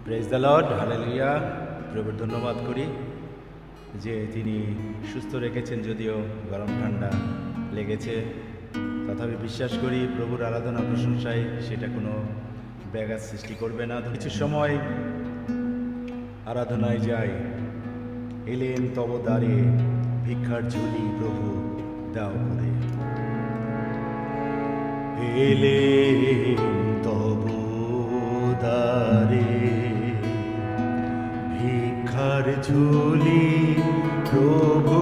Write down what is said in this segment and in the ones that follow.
Praise the lord, hallelujah. প্রভুর ধন্যবাদ করি যে তিনি সুস্থ রেখেছেন, যদিও গরম ঠান্ডা লেগেছে। তথাপি বিশ্বাস করি প্রভুর আরাধনা প্রশংসায় সেটা কোনো ব্যাঘাত সৃষ্টি করবে না। তো কিছু সময় আরাধনায় যাই। এলেন তব দ্বারে ভিক্ষার ঝুলি প্রভু দাও করে, এলেন তব দ্বারে ভিক্ষার ঝুলি প্রভু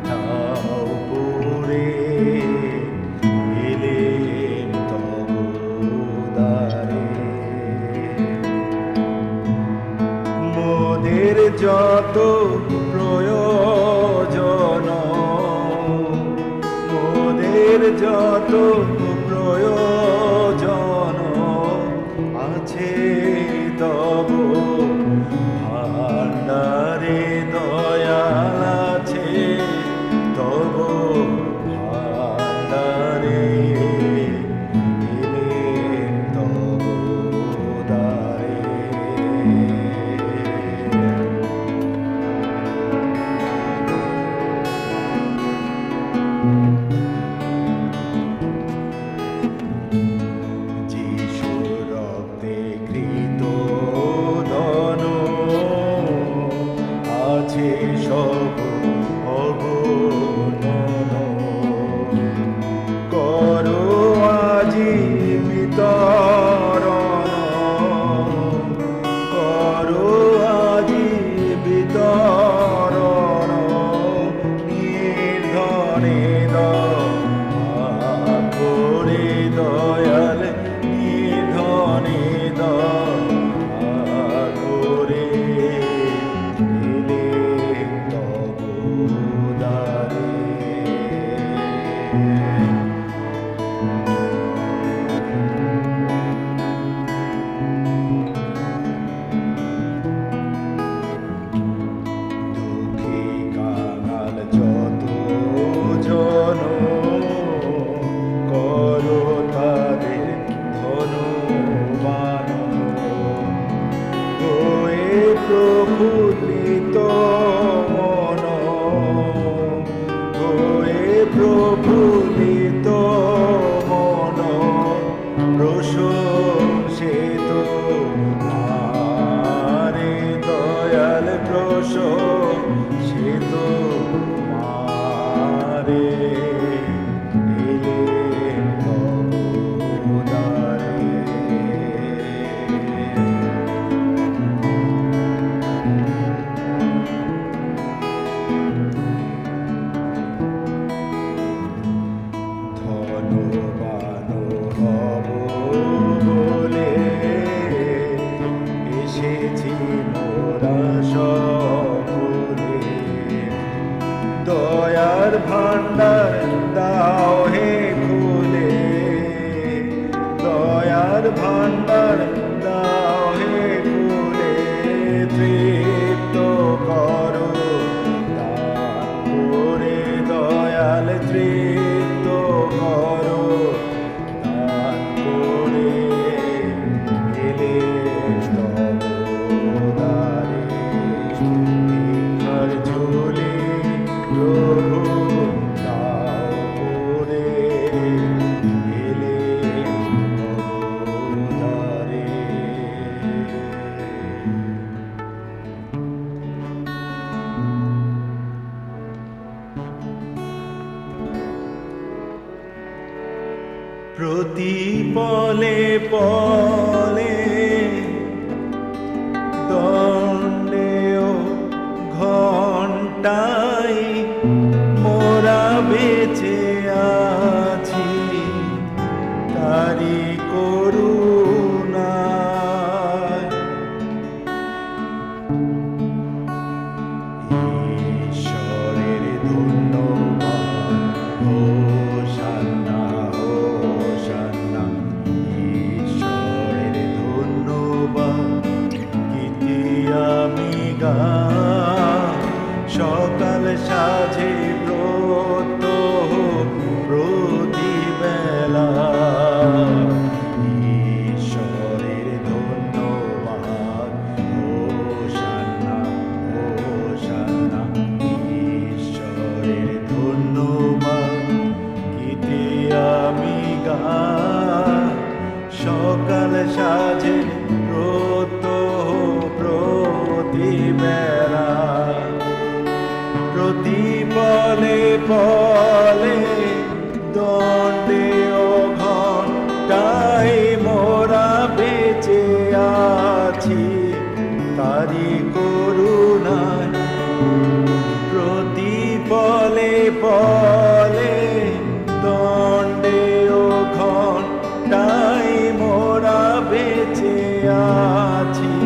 দাও করে, এলেন তব দ্বারে। মোদের যত প্রয়োজন, মোদের যত প্রয়োজন আছে তব ভাণ্ডারে, দয়াল আছে তব ভাণ্ডারে, এলেন তব দ্বারে। সব অগণন করো আজি বিতরণ, করো আজি বিতরণ, নির্ধনে দয়া করে দয়াল, নির্ধনে দয়া করে, প্রফুল্লিত মন, হয়ে প্রফুল্লিত মন, প্রশংসিত মারে দয়াল, প্রশংসিত মারে, এলেন তব দ্বারে। দয়ার ভাণ্ডার দাও হে খুলে, দয়ার ভাণ্ডার দাও হে খুলে, তৃপ্ত করো দান করে দয়াল, তৃপ্ত করো দান করে, এলেন তব দ্বারে ভিক্ষার ঝুলি প্রভু দাও করে, এলেন তব দ্বারে। প্রতি পলে পলে দণ্ডেও ঘণ্টায় মোরা বেঁচে আছি তারি করুণায়। ঈশ্বরের ধন্যবাদ, হোসান্না হোসান্না, ঈশ্বরের ধন্যবাদ গীতি আমি গাই, সকাল সাজে প্রত্যহ প্রতিবেলা, ঈশ্বরের ধন্যবাদ তারি করুণায় প্রতিপলে পলে দণ্ডে ও ঘণ্টায় মোরা বেঁচে আছি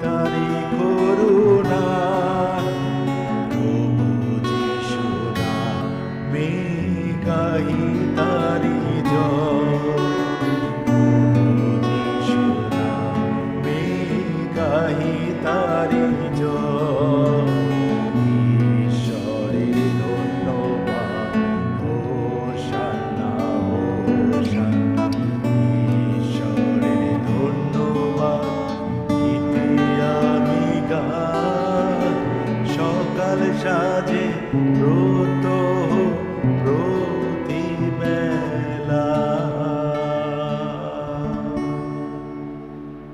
তারি করুণায়। প্রভু যিশু নামে গাহি তারি জয়, প্রভু যিশু নামে গাহি তারি জয়। ঈশ্বরের ধন্যবাদ, হোসান্না হোসান্না, ঈশ্বরের ধন্যবাদ গীতে আমি গাই। সকাল সাজে প্রত্যহ প্রতিবেলা।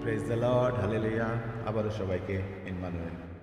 Praise the lord, hallelujah. আবারও সবাইকে ইম্মানুয়েল।